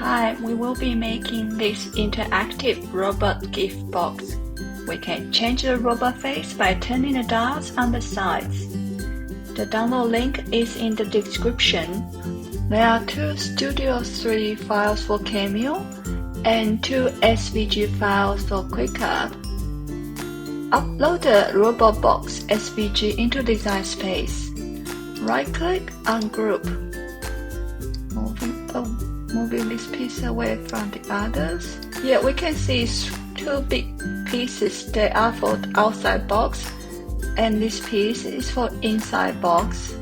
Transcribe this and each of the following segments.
Hi, we will be making this interactive robot gift box. We can change the robot face by turning the dials on the sides. The download link is in the description. There are 2 Studio3 files for Cameo and 2 SVG files for Cricut. Upload the robot box SVG into Design Space. Right-click on Group. Moving this piece away from the others. Here we can see 2 big pieces. They are for the outside box, and this piece is for inside box.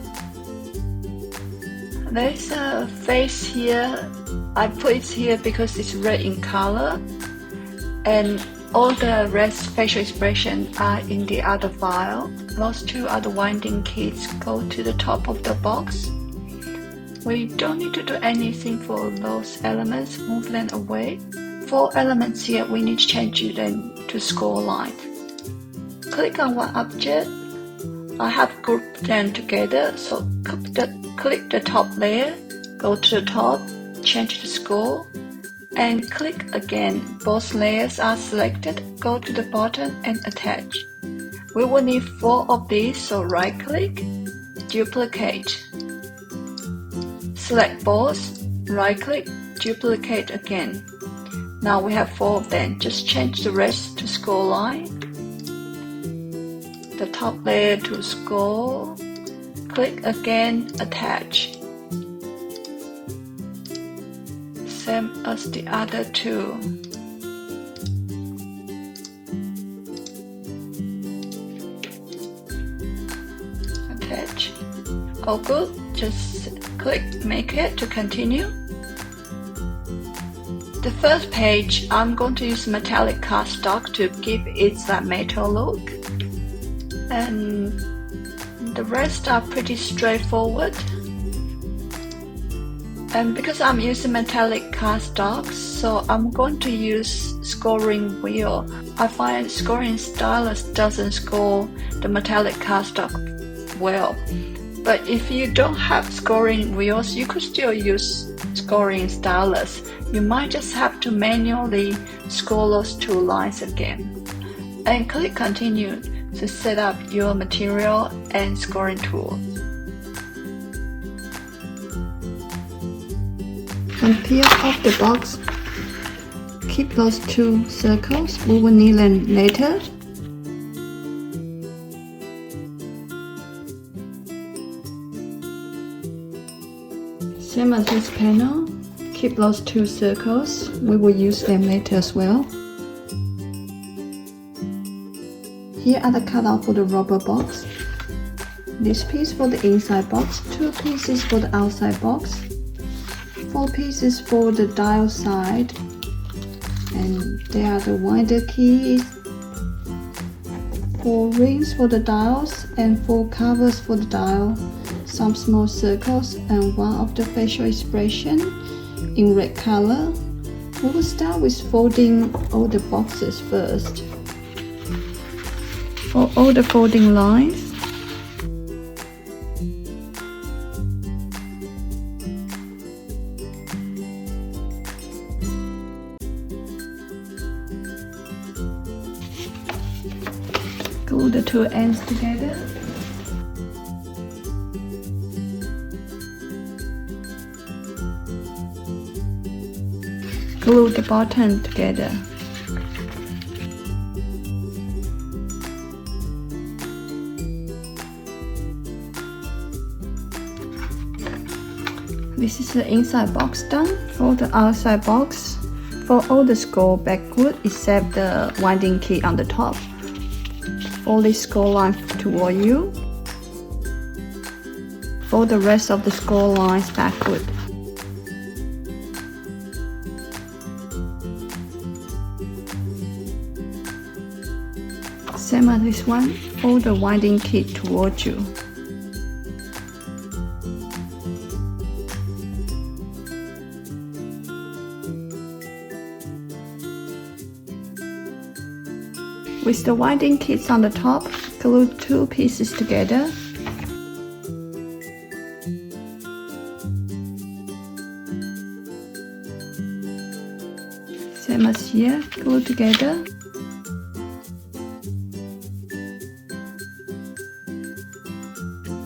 There's a face here. I put it here because it's red in color, and all the rest facial expression are in the other file. Those 2 other winding kits go to the top of the box. We don't need to do anything for those elements, move them away. 4 elements here, we need to change them to score line. Click on one object. I have grouped them together, so click the top layer, go to the top, change the score, and click again. Both layers are selected, go to the bottom and attach. We will need 4 of these, so right click, duplicate. Select both, right click, duplicate again. Now we have 4 of them. Just change the rest to score line. The top layer to score. Click again, attach. Same as the other 2. Attach. All good. Just click Make It to continue. The first page, I'm going to use metallic cardstock to give it that metal look, and the rest are pretty straightforward. And because I'm using metallic cardstock, so I'm going to use scoring wheel. I find scoring stylus doesn't score the metallic cardstock well. But if you don't have scoring wheels, you could still use scoring stylus. You might just have to manually score those 2 lines again. And click Continue to set up your material and scoring tool. And peel off the box. Keep those 2 circles. We will need them later. Same as this panel, keep those 2 circles, we will use them later as well. Here are the cutout for the rubber box. This piece for the inside box, 2 pieces for the outside box, 4 pieces for the dial side, and there are the winder keys, 4 rings for the dials, and 4 covers for the dial. Some small circles and 1 of the facial expression in red color. We will start with folding all the boxes first. For all the folding lines, glue the 2 ends together. Glue the bottom together. This is the inside box done. For the outside box, for all the score backward except the winding key on the top. Fold this score line toward you. Fold the rest of the score lines backward. Same as this one, fold the winding key towards you. With the winding kits on the top, glue 2 pieces together. Same as here, glue together.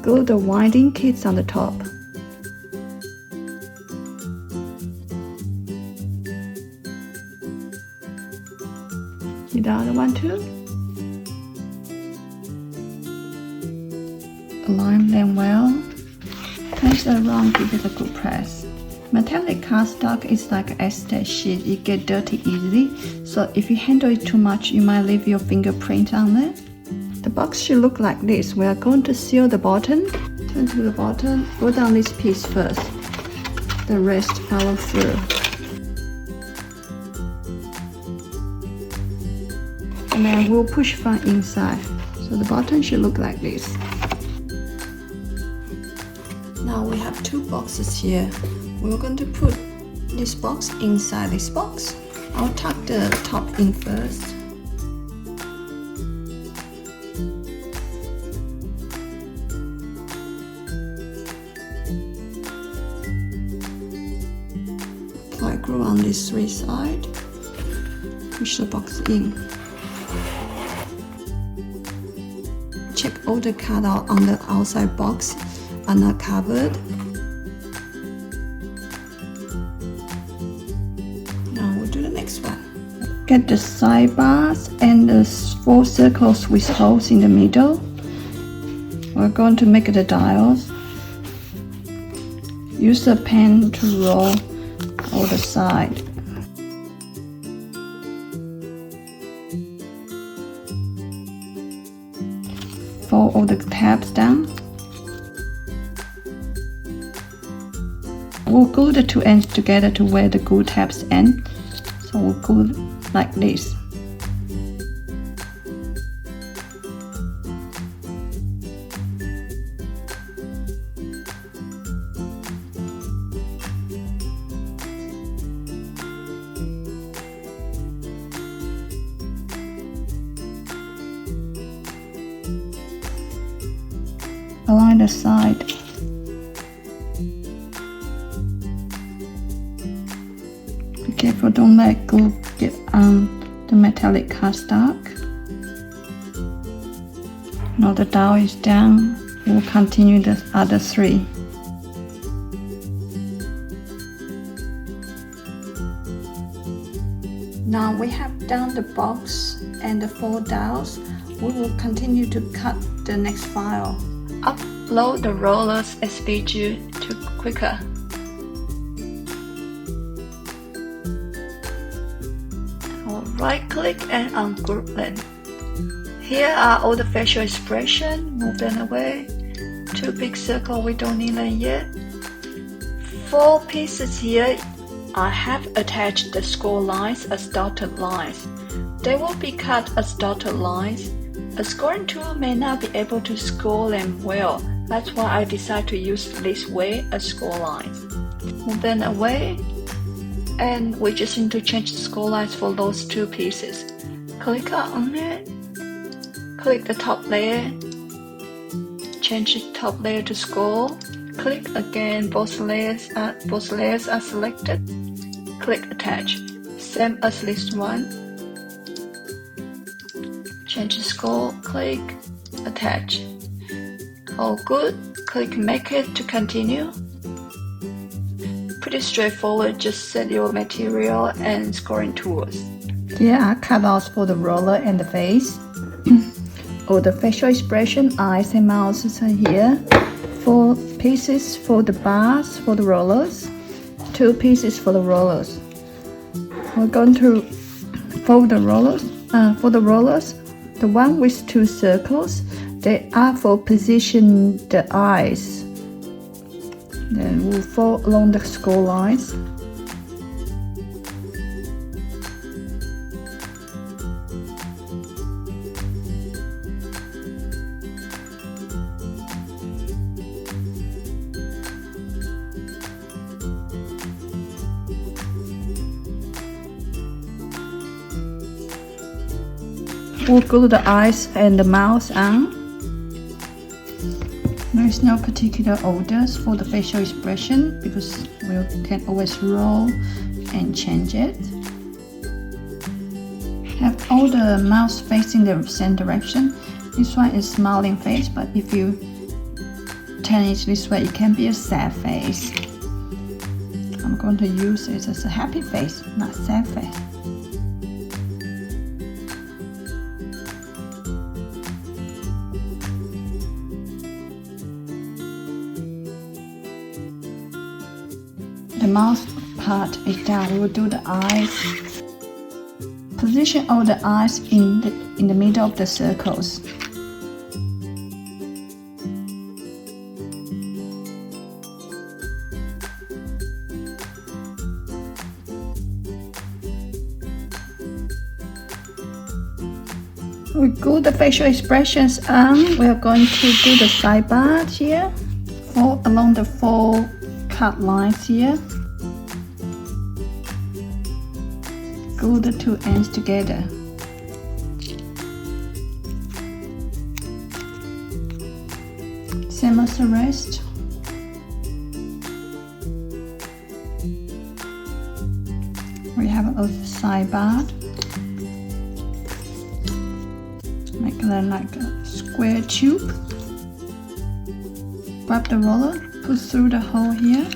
Glue the winding kits on the top. See the other one too? Align them well. Press around, give it a good press. Metallic cardstock is like an acetate sheet. It gets dirty easily, so if you handle it too much, you might leave your fingerprint on it. The box should look like this. We are going to seal the bottom. Turn to the bottom, go down this piece first. The rest follow through. And then we'll push from inside. So the bottom should look like this. Now we have two boxes here. We're going to put this box inside this box. I'll tuck the top in first. Apply glue on these three sides. Push the box in. Check all the cutout on the outside box are not covered. Now we'll do the next one. Get the sidebars and the 4 circles with holes in the middle. We're going to make the dials. Use a pen to roll all the side. Fold all the tabs down. We'll glue the two ends together to where the glue tabs end. So we'll glue like this. Align the side. Be careful, don't let glue get on the metallic cardstock. Now the dial is down, we'll continue the other 3. Now we have done the box and the 4 dials. We will continue to cut the next file. Upload the rollers SVG to Cricut. Right click and ungroup them. Here are all the facial expressions. Move them away. 2 big circles, we don't need them yet. 4 pieces here. I have attached the score lines as dotted lines. They will be cut as dotted lines. A scoring tool may not be able to score them well. That's why I decided to use this way as score lines. Move them away. And we just need to change the score lines for those 2 pieces. Click on it. Click the top layer. Change the top layer to score. Click again. Both layers are selected. Click attach. Same as this one. Change the score. Click attach. All good. Click make it to continue. Pretty straightforward, just set your material and scoring tools. Here are cutouts for the roller and the face. All the facial expression, eyes and mouths are here. 4 pieces for the bars for the rollers. 2 pieces for the rollers. We're going to fold the rollers. For the rollers, the one with 2 circles, they are for position the eyes. Then we'll fold along the score lines. We'll glue the eyes and the mouth on. There is no particular orders for the facial expression because we can always roll and change it. Have all the mouths facing the same direction. This one is smiling face, but if you turn it this way, it can be a sad face. I'm going to use it as a happy face, not sad face. The mouth part is done. We will do the eyes. Position all the eyes in the middle of the circles. We glue the facial expressions on. We are going to do the sidebar here, along the 4 cut lines here. Glue the 2 ends together. Same as the rest. We have a sidebar. Make them like a square tube. Grab the roller, put through the hole here.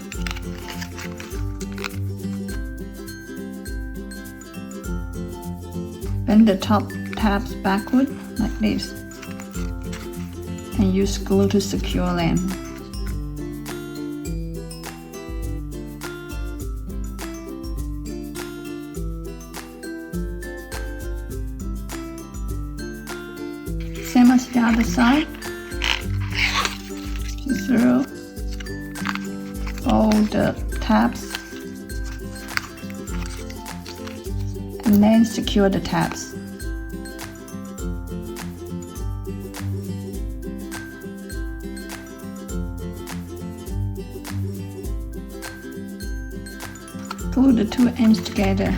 Bend the top tabs backward like this and use glue to secure them. Same as the other side. Through all the tabs and then secure the tabs. Glue the 2 ends together.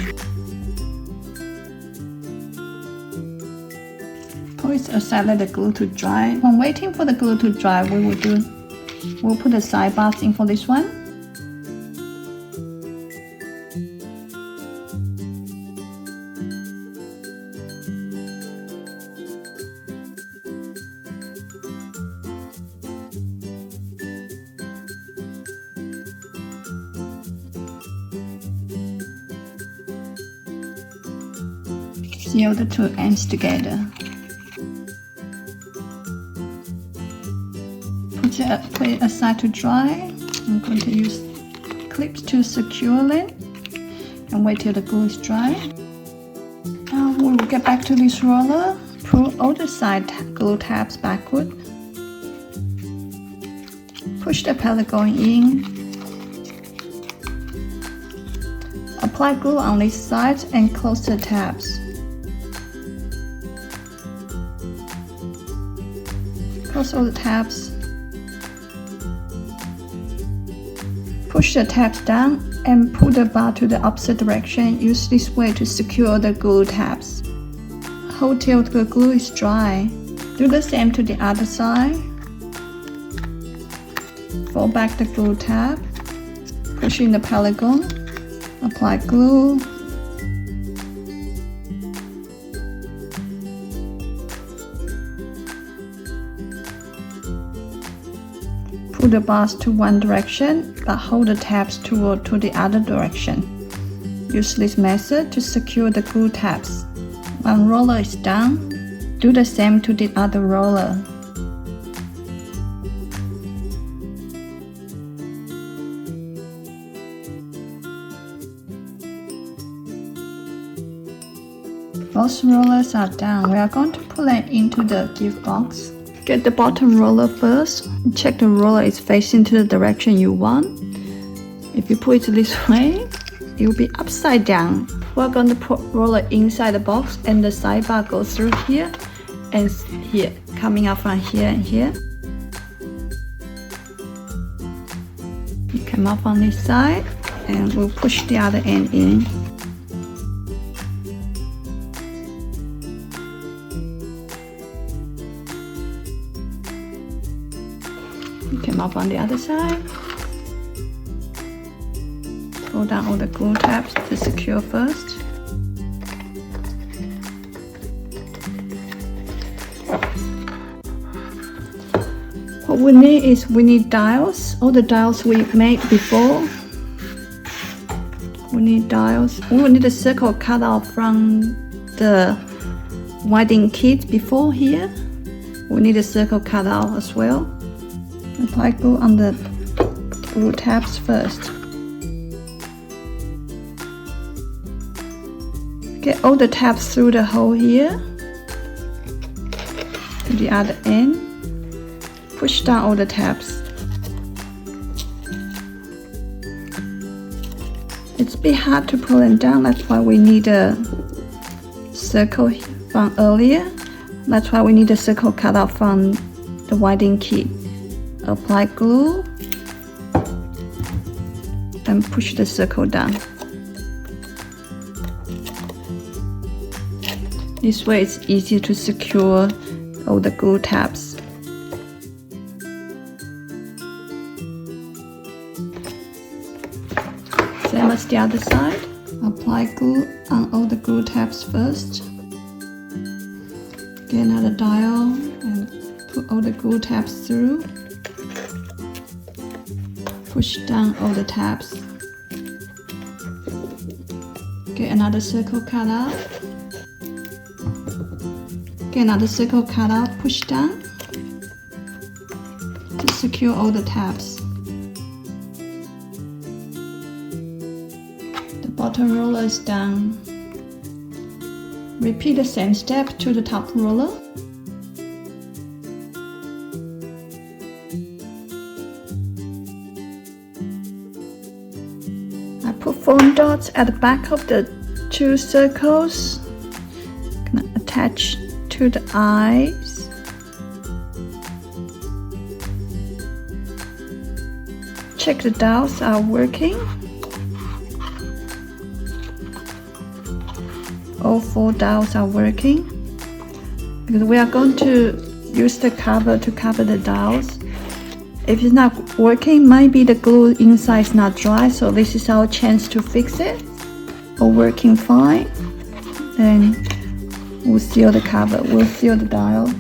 Put it aside, let the glue to dry. When waiting for the glue to dry, we'll put the sidebars in for this one. Seal the 2 ends together. Put it aside to dry. I'm going to use clips to secure them and wait till the glue is dry. Now we'll get back to this roller. Pull all the side glue tabs backward. Push the palette going in. Apply glue on this side and close the tabs. Close all the tabs. Push the tabs down and pull the bar to the opposite direction. Use this way to secure the glue tabs. Hold till the glue is dry. Do the same to the other side. Fold back the glue tab. Push in the polygon. Apply glue. Pull the bars to one direction, but hold the tabs to the other direction. Use this method to secure the glue tabs. When roller is done, do the same to the other roller. Both rollers are done. We are going to put them into the gift box. Get the bottom roller first. Check the roller is facing to the direction you want. If you put it this way, it will be upside down. We're going to put roller inside the box and the sidebar goes through here and here, coming out from here and here. You come up on this side and we'll push the other end in. Come up on the other side. Pull down all the glue tabs to secure first. we need dials. All the dials we made before. We need dials. We will need a circle cut out from the winding kit before here. We need a circle cut out as well. Apply glue on the glue tabs first. Get all the tabs through the hole here to the other end. Push down all the tabs. It's a bit hard to pull them down, that's why we need a circle from earlier. That's why we need a circle cut out from the winding kit. Apply glue and push the circle down. This way it's easier to secure all the glue tabs. Same as the other side. Apply glue on all the glue tabs first. Get another dial and put all the glue tabs through. Push down all the tabs. Get another circle cut out. Get another circle cut out, push down to secure all the tabs. The bottom roller is done. Repeat the same step to the top roller. I put foam dots at the back of the two circles. Gonna attach to the eyes. Check the dials are working. All 4 dials are working because we are going to use the cover to cover the dials. If it's not working, maybe the glue inside is not dry, so this is our chance to fix it. All working fine, then we'll seal the cover, we'll seal the dial.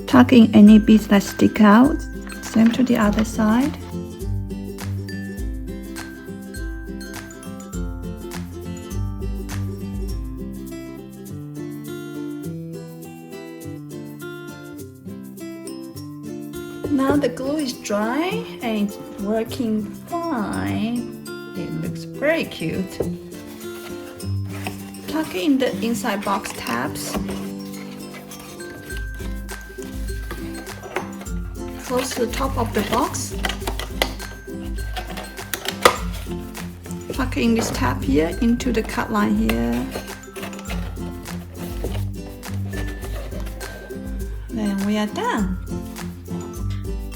Tuck in any beads that stick out. Same to the other side. Now the glue is dry and it's working fine. It looks very cute. Tuck in the inside box tabs. Close the top of the box. Tuck in this tab here into the cut line here. Then we are done.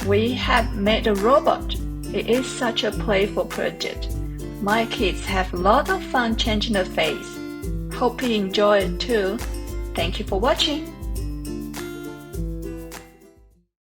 We have made a robot. It is such a playful project. My kids have a lot of fun changing the face. Hope you enjoy it too. Thank you for watching.